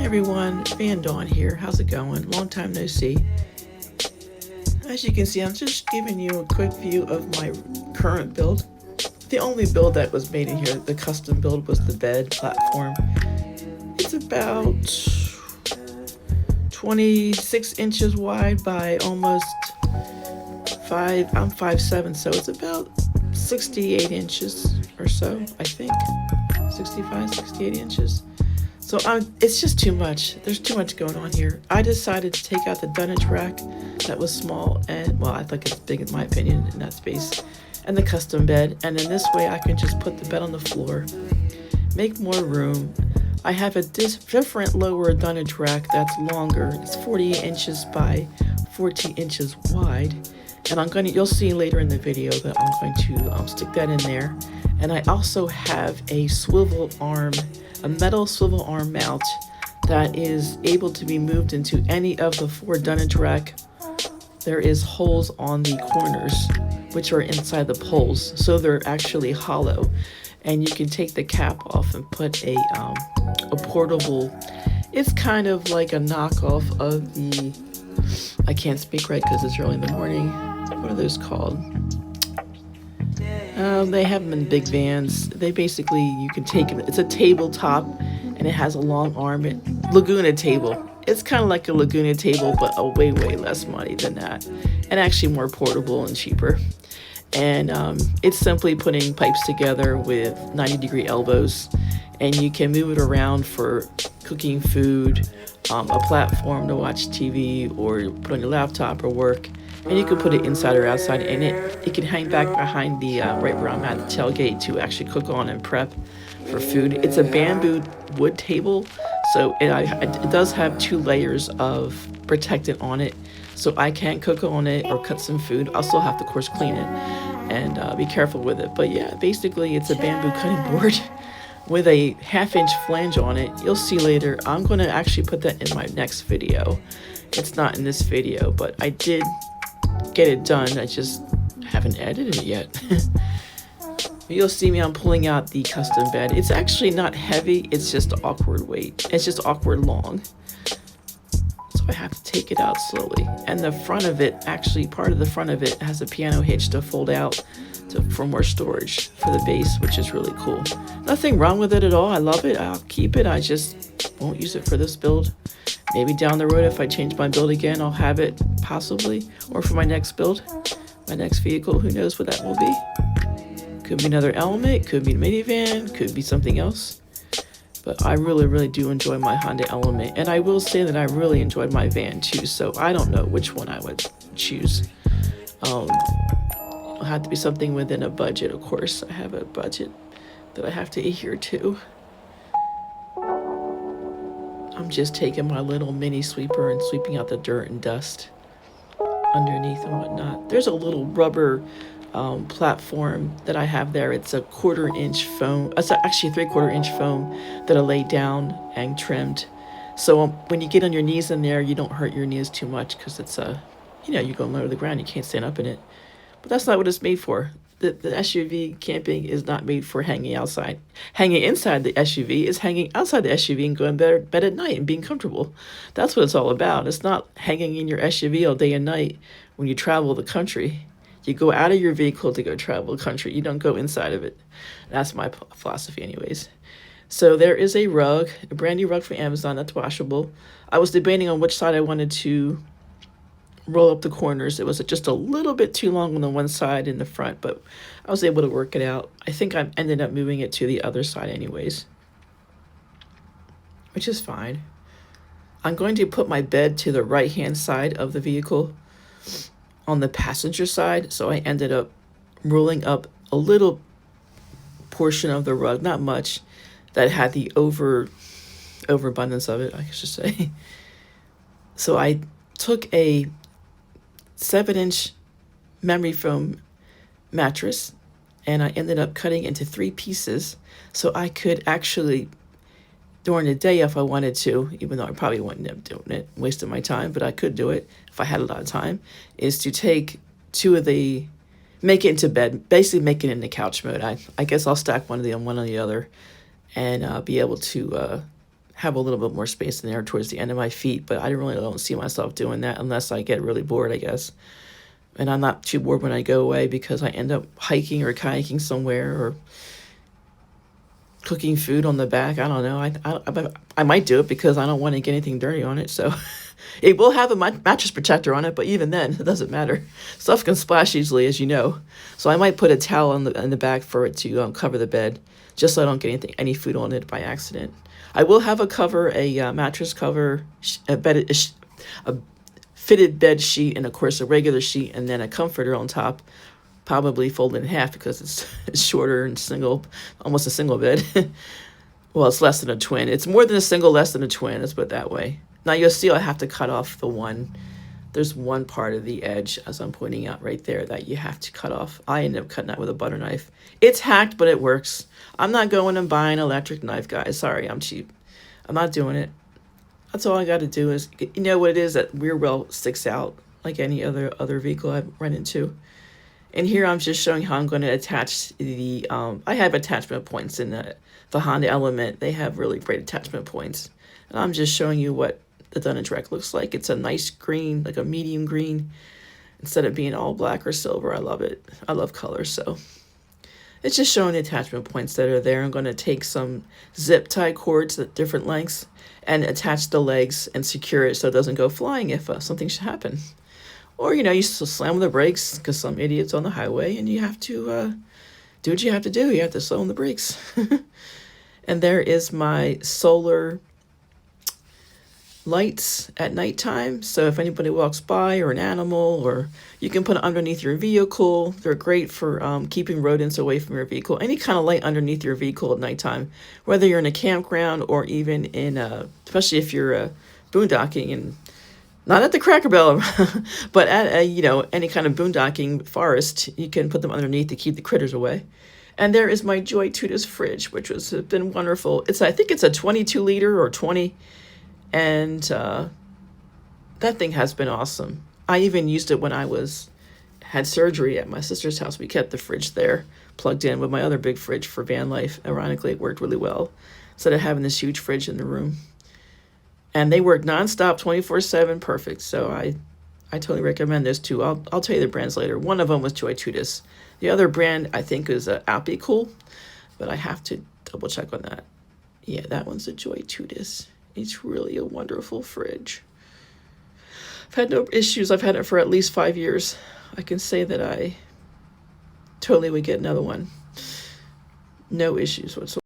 everyone, Van Dawn here. How's it going? Long time no see. As you can see, I'm just giving you a quick view of my current build. The only build that was made in here, the custom build, was the bed platform. It's about 26 inches wide by almost 5. I'm 5'7", so it's about 68 inches or so, I think. 65, 68 inches. So it's just too much. There's too much going on here. I decided to take out the dunnage rack that was small and, well, I think it's big in my opinion in that space, and the custom bed. And in this way, I can just put the bed on the floor, make more room. I have a different lower dunnage rack that's longer. It's 48 inches by 14 inches wide. And you'll see later in the video that I'm going to stick that in there. And I also have a metal swivel arm mount that is able to be moved into any of the 4 dunnage rack. There is holes on the corners, which are inside the poles, so they're actually hollow. And you can take the cap off and put a portable, it's kind of like a knockoff of the, I can't speak right because it's early in the morning. What are those called? They have them in big vans. They basically, you can take it. It's a tabletop, and it has a long arm. Laguna table. It's kind of like a Laguna table, but a way less money than that, and actually more portable and cheaper. And it's simply putting pipes together with 90-degree elbows, and you can move it around for cooking food, a platform to watch TV, or put on your laptop or work. And you can put it inside or outside, and it can hang back behind the, right where I'm at, the tailgate, to actually cook on and prep for food. It's a bamboo wood table, so it does have 2 layers of protectant on it, so I can't cook on it or cut some food. I'll still have to, of course, clean it and be careful with it. But yeah, basically it's a bamboo cutting board with a 1/2-inch flange on it. You'll see later. I'm going to actually put that in my next video. It's not in this video, but I did get it done. I just haven't edited it yet. You'll see me, I'm pulling out the custom bed. It's actually not heavy, it's just awkward weight. It's just awkward long. So I have to take it out slowly. And the front of it, actually part of the front of it has a piano hitch to fold out for more storage for the base, which is really cool. Nothing wrong with it at all. I love it. I'll keep it. I just won't use it for this build. Maybe down the road, if I change my build again, I'll have it possibly, or for my next build, my next vehicle, who knows what that will be. Could be another element, could be a minivan, could be something else. But I really do enjoy my Honda Element, and I will say that I really enjoyed my van too, so I don't know which one I would choose. It'll have to be something within a budget, of course. I have a budget that I have to adhere to. I'm just taking my little mini sweeper and sweeping out the dirt and dust underneath and whatnot. There's a little rubber platform that I have there. It's a 1/4-inch foam. It's actually 3/4-inch foam that I laid down and trimmed. So when you get on your knees in there, you don't hurt your knees too much because it's you go low to the ground. You can't stand up in it. But that's not what it's made for. The SUV camping is not made for hanging outside. Hanging inside the SUV is hanging outside the SUV and going to bed at night and being comfortable. That's what it's all about. It's not hanging in your SUV all day and night when you travel the country. You go out of your vehicle to go travel the country. You don't go inside of it. That's my philosophy anyways. So there is a rug, a brand new rug from Amazon that's washable. I was debating on which side I wanted to roll up the corners. It was just a little bit too long on the one side in the front, but I was able to work it out. I think I ended up moving it to the other side anyways, which is fine. I'm going to put my bed to the right-hand side of the vehicle on the passenger side, so I ended up rolling up a little portion of the rug, not much, that had the overabundance of it, I should say. So I took a 7-inch memory foam mattress and I ended up cutting into 3 pieces so I could actually, during the day if I wanted to, even though I probably wouldn't end up doing it, wasting my time, but I could do it if I had a lot of time, is to take 2 of the, make it into bed, basically make it into couch mode. I guess I'll stack one of the on one on the other and be able to have a little bit more space in there towards the end of my feet, but I really don't see myself doing that unless I get really bored, I guess. And I'm not too bored when I go away because I end up hiking or kayaking somewhere or cooking food on the back. I don't know. I might do it because I don't want to get anything dirty on it. So it will have a mattress protector on it, but even then, it doesn't matter. Stuff can splash easily, as you know. So I might put a towel on the back for it to cover the bed, just so I don't get any food on it by accident. I will have a mattress cover, a fitted bed sheet, and of course a regular sheet, and then a comforter on top, probably folded in half because it's shorter and almost a single bed. Well, it's less than a twin. It's more than a single, less than a twin. Let's put it that way. Now you'll see I have to cut off there's one part of the edge, as I'm pointing out right there, that you have to cut off. I ended up cutting that with a butter knife. It's hacked, but it works. I'm not going and buying an electric knife, guys. Sorry, I'm cheap. I'm not doing it. That's all I got to do is, you know what it is, that rear wheel sticks out like any other vehicle I've run into. And here I'm just showing how I'm going to attach I have attachment points in the Honda Element. They have really great attachment points. And I'm just showing you what the Dun & Direct looks like. It's a nice green, like a medium green, instead of being all black or silver. I love it. I love colors, so it's just showing the attachment points that are there. I'm going to take some zip tie cords at different lengths and attach the legs and secure it so it doesn't go flying if something should happen. Or, you slam on the brakes because some idiot's on the highway and you have to do what you have to do. You have to slow on the brakes. And there is my solar lights at nighttime. So if anybody walks by or an animal, or you can put it underneath your vehicle. They're great for keeping rodents away from your vehicle. Any kind of light underneath your vehicle at nighttime, whether you're in a campground or even especially if you're boondocking, and not at the Cracker Barrel, but at any kind of boondocking forest, you can put them underneath to keep the critters away. And there is my Joy Tudas fridge, which has been wonderful. I think it's a 22 liter or 20. And that thing has been awesome. I even used it when I had surgery at my sister's house. We kept the fridge there, plugged in with my other big fridge for van life. Ironically, it worked really well, instead of having this huge fridge in the room. And they work nonstop, 24/7, perfect. So I totally recommend those two. I'll tell you the brands later. One of them was Joy Tudas. The other brand, I think, is Appy Cool, but I have to double check on that. Yeah, that one's a Joy Tudas. It's really a wonderful fridge. I've had no issues. I've had it for at least 5 years. I can say that I totally would get another one. No issues whatsoever.